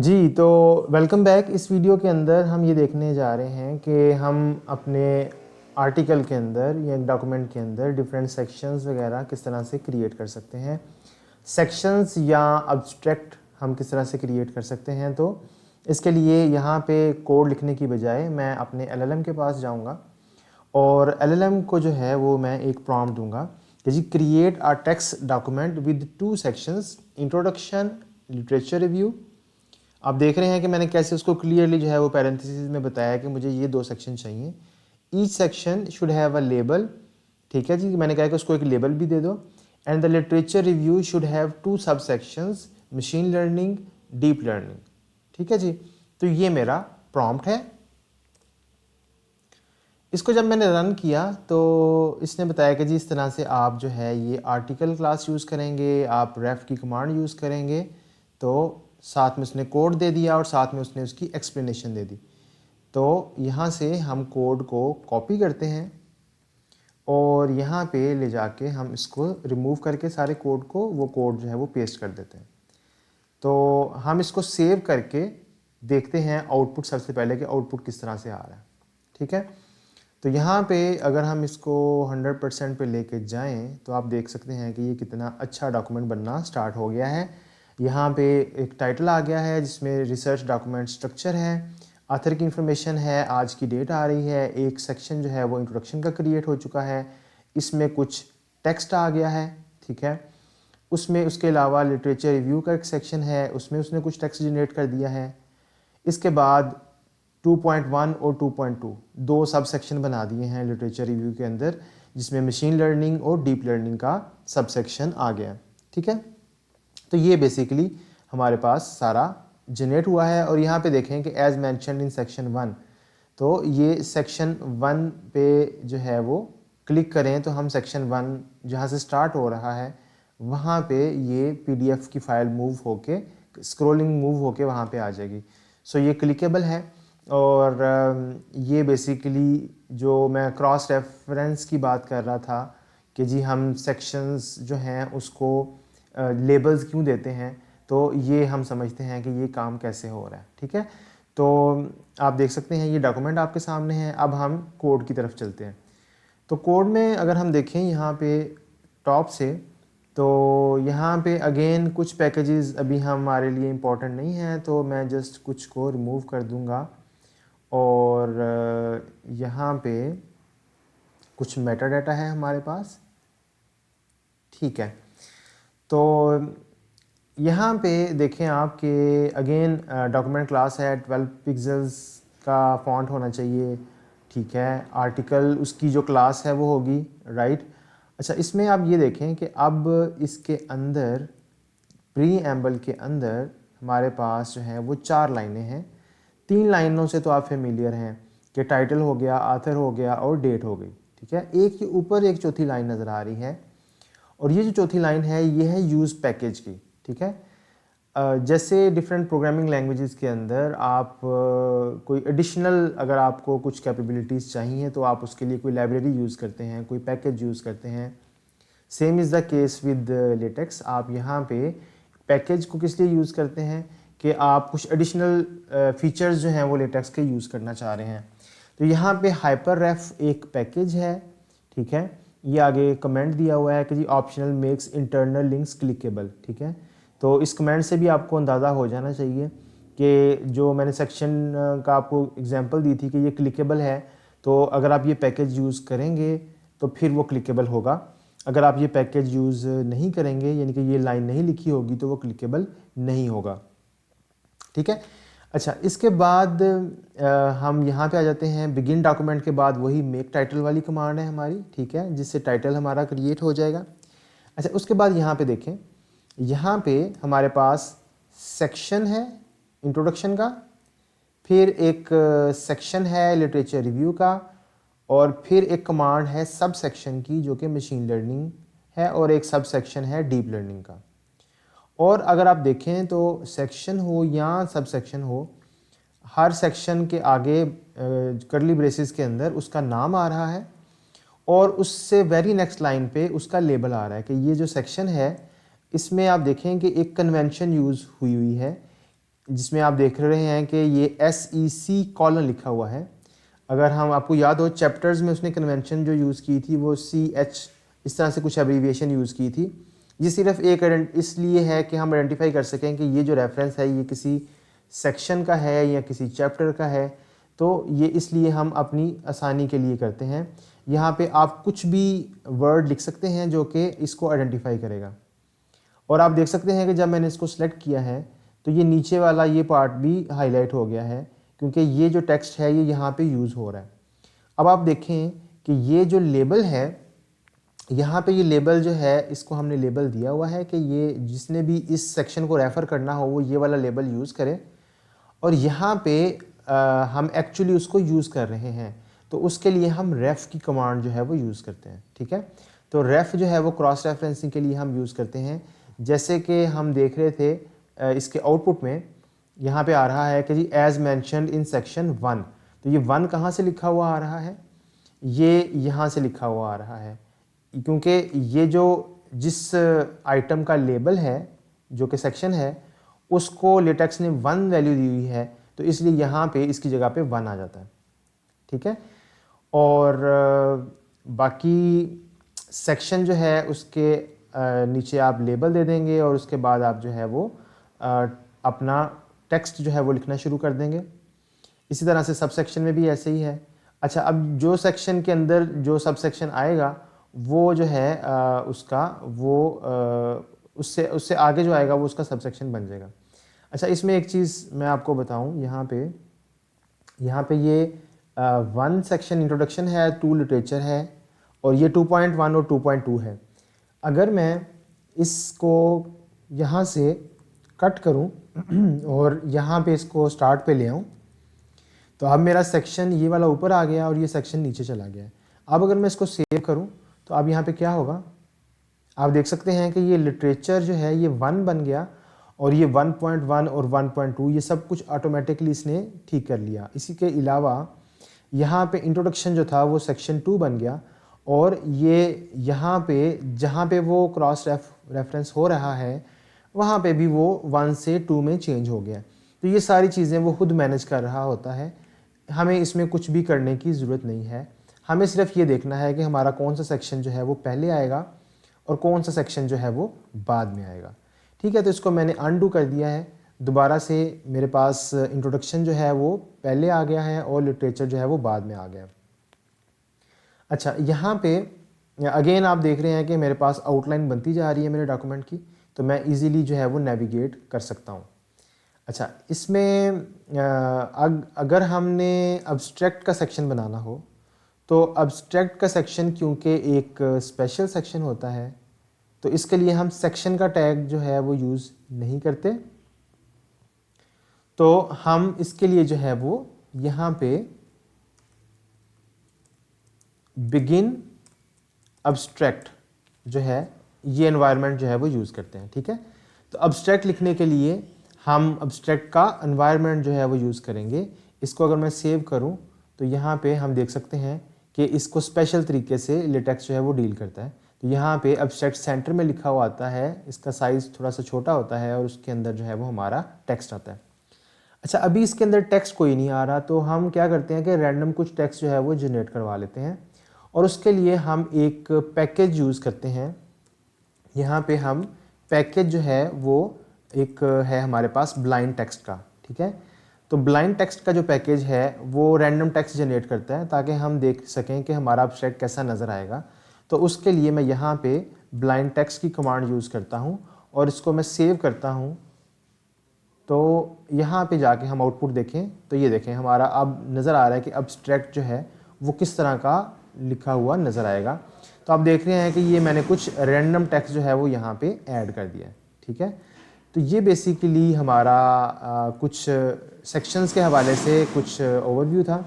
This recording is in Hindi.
जी, तो वेलकम बैक। इस वीडियो के अंदर हम ये देखने जा रहे हैं कि हम अपने आर्टिकल के अंदर या डॉक्यूमेंट के अंदर डिफरेंट सेक्शंस वगैरह किस तरह से क्रिएट कर सकते हैं। सेक्शंस या अब्स्ट्रैक्ट हम किस तरह से क्रिएट कर सकते हैं। तो इसके लिए यहाँ पे कोड लिखने की बजाय मैं अपने एलएलएम के पास जाऊँगा और एलएलएम को जो है वो मैं एक प्रॉम्प्ट दूंगा कि जी create a text document with 2 sections, introduction, literature review. आप देख रहे हैं कि मैंने कैसे उसको क्लियरली जो है वो पैरेंथेसिस में बताया कि मुझे ये 2 सेक्शन चाहिए। Each section should have a label. ठीक है जी, मैंने कहा कि उसको एक लेबल भी दे दो। And the literature review should have 2 सब sections, machine learning, deep learning. ठीक है जी, तो ये मेरा प्रॉम्प्ट है। इसको जब मैंने रन किया तो इसने बताया कि जी इस तरह से आप जो है ये आर्टिकल क्लास यूज़ करेंगे, आप रेफ की कमांड यूज़ करेंगे। तो साथ में उसने कोड दे दिया और साथ में उसने उसकी एक्सप्लेनेशन दे दी। तो यहाँ से हम कोड को कॉपी करते हैं और यहाँ पे ले जाके हम इसको रिमूव करके सारे कोड को वो कोड जो है वो पेस्ट कर देते हैं। तो हम इसको सेव करके देखते हैं आउटपुट सबसे पहले कि आउटपुट किस तरह से आ रहा है। ठीक है, तो यहाँ पे अगर हम इसको 100% पे लेके जाएं तो आप देख सकते हैं कि ये कितना अच्छा डॉक्यूमेंट बनना स्टार्ट हो गया है। यहाँ पे एक टाइटल आ गया है जिसमें रिसर्च डॉक्यूमेंट स्ट्रक्चर है, ऑथर की इन्फॉर्मेशन है, आज की डेट आ रही है, एक सेक्शन जो है वो इंट्रोडक्शन का क्रिएट हो चुका है, इसमें कुछ टेक्स्ट आ गया है। ठीक है, उसमें उसके अलावा लिटरेचर रिव्यू का एक सेक्शन है, उसमें उसने कुछ टेक्स्ट जनरेट कर दिया है। इसके बाद 2.1 और 2.2 दो सब सेक्शन बना दिए हैं लिटरेचर रिव्यू के अंदर, जिसमें मशीन लर्निंग और डीप लर्निंग का सब सेक्शन आ गया। ठीक है, तो ये बेसिकली हमारे पास सारा जनरेट हुआ है। और यहाँ पे देखें कि एज मैंशनड इन सेक्शन 1, तो ये सेक्शन 1 पे जो है वो क्लिक करें तो हम सेक्शन 1 जहाँ से स्टार्ट हो रहा है वहाँ पे ये पीडीएफ की फ़ाइल मूव होके स्क्रॉलिंग मूव होके वहाँ पे आ जाएगी। सो ये क्लिकेबल है। और ये बेसिकली जो मैं क्रॉस रेफरेंस की बात कर रहा था कि जी हम सेक्शंस जो हैं उसको लेबल्स क्यों देते हैं, तो ये हम समझते हैं कि ये काम कैसे हो रहा है। ठीक है, तो आप देख सकते हैं ये डॉक्यूमेंट आपके सामने है। अब हम कोड की तरफ चलते हैं। तो कोड में अगर हम देखें यहाँ पे टॉप से, तो यहाँ पे अगेन कुछ पैकेजेस अभी हमारे लिए इम्पोर्टेंट नहीं हैं, तो मैं जस्ट कुछ को रिमूव कर दूँगा। और यहाँ पे कुछ मेटा डाटा है हमारे पास। ठीक है, तो यहाँ पे देखें आप कि अगेन डॉक्यूमेंट क्लास है, 12 पिक्सेल्स का फॉन्ट होना चाहिए। ठीक है, आर्टिकल उसकी जो क्लास है वो होगी, राइट। अच्छा, इसमें आप ये देखें कि अब इसके अंदर प्री एम्बल के अंदर हमारे पास जो है वो 4 लाइनें हैं। 3 लाइनों से तो आप फेमिलियर हैं कि टाइटल हो गया, आथर हो गया और डेट हो गई। ठीक है, एक के ऊपर एक चौथी लाइन नज़र आ रही है और ये जो चौथी लाइन है ये है यूज़ पैकेज की। ठीक है, जैसे डिफरेंट प्रोग्रामिंग लैंग्वेजेस के अंदर आप कोई एडिशनल अगर आपको कुछ कैपेबिलिटीज़ चाहिए तो आप उसके लिए कोई लाइब्रेरी यूज़ करते हैं, कोई पैकेज यूज़ करते हैं। Same is the case with latex. आप यहाँ पे पैकेज को किस लिए यूज़ करते हैं कि आप कुछ एडिशनल फीचर्स जो हैं वो लेटेक्स के यूज़ करना चाह रहे हैं। तो यहाँ पे हाइपर रेफ एक पैकेज है। ठीक है, ये आगे कमेंट दिया हुआ है कि जी optional makes internal links clickable. ठीक है, तो इस कमेंट से भी आपको अंदाज़ा हो जाना चाहिए कि जो मैंने सेक्शन का आपको एग्जांपल दी थी कि ये क्लिकेबल है, तो अगर आप ये पैकेज यूज़ करेंगे तो फिर वो क्लिकेबल होगा। अगर आप ये पैकेज यूज़ नहीं करेंगे यानी कि ये लाइन नहीं लिखी होगी तो वो क्लिकेबल नहीं होगा। ठीक है, अच्छा इसके बाद हम यहाँ पे आ जाते हैं। बिगिन डॉक्यूमेंट के बाद वही मेक टाइटल वाली कमांड है हमारी। ठीक है, जिससे टाइटल हमारा क्रिएट हो जाएगा। अच्छा, उसके बाद यहाँ पे देखें, यहाँ पे हमारे पास सेक्शन है इंट्रोडक्शन का, फिर एक सेक्शन है लिटरेचर रिव्यू का, और फिर एक कमांड है सब सेक्शन की जो कि मशीन लर्निंग है, और एक सब सेक्शन है डीप लर्निंग का। और अगर आप देखें तो सेक्शन हो या सब सेक्शन हो, हर सेक्शन के आगे कर्ली ब्रेसेस के अंदर उसका नाम आ रहा है और उससे वेरी नेक्स्ट लाइन पे उसका लेबल आ रहा है कि ये जो सेक्शन है इसमें आप देखें कि एक कन्वेंशन यूज़ हुई है जिसमें आप देख रहे हैं कि ये SEC कॉलन लिखा हुआ है। अगर हम आपको याद हो चैप्टर्स में उसने कन्वेंशन जो यूज़ की थी वो CH इस तरह से कुछ एब्रीविएशन यूज़ की थी। ये सिर्फ एक इसलिए है कि हम आइडेंटिफाई कर सकें कि ये जो रेफरेंस है ये किसी सेक्शन का है या किसी चैप्टर का है, तो ये इसलिए हम अपनी आसानी के लिए करते हैं। यहाँ पे आप कुछ भी वर्ड लिख सकते हैं जो कि इसको आइडेंटिफाई करेगा। और आप देख सकते हैं कि जब मैंने इसको सिलेक्ट किया है तो ये नीचे वाला ये पार्ट भी हाईलाइट हो गया है, क्योंकि ये जो टेक्स्ट है ये यहाँ पे यूज़ हो रहा है। अब आप देखें कि ये जो लेबल है, यहाँ पे ये लेबल जो है इसको हमने लेबल दिया हुआ है कि ये जिसने भी इस सेक्शन को रेफ़र करना हो वो ये वाला लेबल यूज़ करे। और यहाँ पे हम एक्चुअली उसको यूज़ कर रहे हैं, तो उसके लिए हम रेफ की कमांड जो है वो यूज़ करते हैं। ठीक है, तो रेफ जो है वो क्रॉस रेफरेंसिंग के लिए हम यूज़ करते हैं। जैसे कि हम देख रहे थे इसके आउटपुट में यहाँ पे आ रहा है कि जी एज मैंशनड इन सेक्शन 1, तो ये 1 कहाँ से लिखा हुआ आ रहा है, ये यहाँ से लिखा हुआ आ रहा है, क्योंकि ये जो जिस आइटम का लेबल है जो कि सेक्शन है उसको लेटेक्स ने 1 वैल्यू दी हुई है, तो इसलिए यहाँ पे इसकी जगह पे 1 आ जाता है। ठीक है, और बाकी सेक्शन जो है उसके नीचे आप लेबल दे देंगे और उसके बाद आप जो है वो अपना टेक्स्ट जो है वो लिखना शुरू कर देंगे। इसी तरह से सब सेक्शन में भी ऐसे ही है। अच्छा, अब जो सेक्शन के अंदर जो सब सेक्शन आएगा वो जो है उसका वो उससे आगे जो आएगा वो उसका सब सेक्शन बन जाएगा। अच्छा, इसमें एक चीज़ मैं आपको बताऊं, यहाँ पे ये 1 सेक्शन इंट्रोडक्शन है, 2 लिटरेचर है और ये 2.1 और 2.2 है। अगर मैं इसको यहाँ से कट करूँ और यहाँ पे इसको स्टार्ट पे ले आऊँ, तो अब मेरा सेक्शन ये वाला ऊपर आ गया और ये सेक्शन नीचे चला गया है। अब अगर मैं इसको सेव करूँ तो अब यहाँ पे क्या होगा, आप देख सकते हैं कि ये लिटरेचर जो है ये 1 बन गया और ये 1.1 और 1.2 ये सब कुछ ऑटोमेटिकली इसने ठीक कर लिया। इसी के अलावा यहाँ पे इंट्रोडक्शन जो था वो सेक्शन 2 बन गया और ये यहाँ पे जहाँ पे वो क्रॉस रेफरेंस हो रहा है वहाँ पे भी वो 1 से 2 में चेंज हो गया। तो ये सारी चीज़ें वो खुद मैनेज कर रहा होता है, हमें इसमें कुछ भी करने की ज़रूरत नहीं है। हमें सिर्फ ये देखना है कि हमारा कौन सा सेक्शन जो है वो पहले आएगा और कौन सा सेक्शन जो है वो बाद में आएगा। ठीक है, तो इसको मैंने अनडू कर दिया है, दोबारा से मेरे पास इंट्रोडक्शन जो है वो पहले आ गया है और लिटरेचर जो है वो बाद में आ गया। अच्छा, यहाँ पे अगेन आप देख रहे हैं कि मेरे पास आउटलाइन बनती जा रही है मेरे डॉक्यूमेंट की, तो मैं इजीली जो है वो नेविगेट कर सकता हूँ। अच्छा, इसमें अगर हमने अब्स्ट्रैक्ट का सेक्शन बनाना हो तो अब्स्ट्रैक्ट का सेक्शन क्योंकि एक स्पेशल सेक्शन होता है तो इसके लिए हम सेक्शन का टैग जो है वो यूज़ नहीं करते। तो हम इसके लिए जो है वो यहाँ पे बिगिन अब्स्ट्रैक्ट जो है ये एनवायरनमेंट जो है वो यूज़ करते हैं। ठीक है, तो अब्स्ट्रैक्ट लिखने के लिए हम अब्स्ट्रैक्ट का एनवायरनमेंट जो है वो यूज़ करेंगे। इसको अगर मैं सेव करूँ तो यहाँ पे हम देख सकते हैं कि इसको स्पेशल तरीके से लेटेक्स जो है वो डील करता है। तो यहाँ पे अब्स्ट्रैक्ट सेंटर में लिखा हुआ आता है, इसका साइज़ थोड़ा सा छोटा होता है और उसके अंदर जो है वो हमारा टेक्स्ट आता है। अच्छा, अभी इसके अंदर टेक्स्ट कोई नहीं आ रहा, तो हम क्या करते हैं कि रैंडम कुछ टेक्स्ट जो है वो जनरेट करवा लेते हैं और उसके लिए हम एक पैकेज यूज़ करते हैं। यहाँ पे हम पैकेज जो है वो एक है हमारे पास ब्लाइंड टेक्स्ट का। ठीक है, तो ब्लाइंड टेक्स्ट का जो पैकेज है वो रैंडम टेक्स्ट जनरेट करता है ताकि हम देख सकें कि हमारा अब्स्ट्रैक्ट कैसा नज़र आएगा। तो उसके लिए मैं यहाँ पे ब्लाइंड टेक्स्ट की कमांड यूज़ करता हूँ और इसको मैं सेव करता हूँ। तो यहाँ पे जाके हम आउटपुट देखें तो ये देखें हमारा अब नज़र आ रहा है कि अब्स्ट्रैक्ट जो है वो किस तरह का लिखा हुआ नज़र आएगा। तो आप देख रहे हैं कि ये मैंने कुछ रैंडम टेक्स्ट जो है वो यहाँ पे ऐड कर दिया है। ठीक है, तो ये बेसिकली हमारा कुछ सेक्शंस के हवाले से कुछ ओवरव्यू था।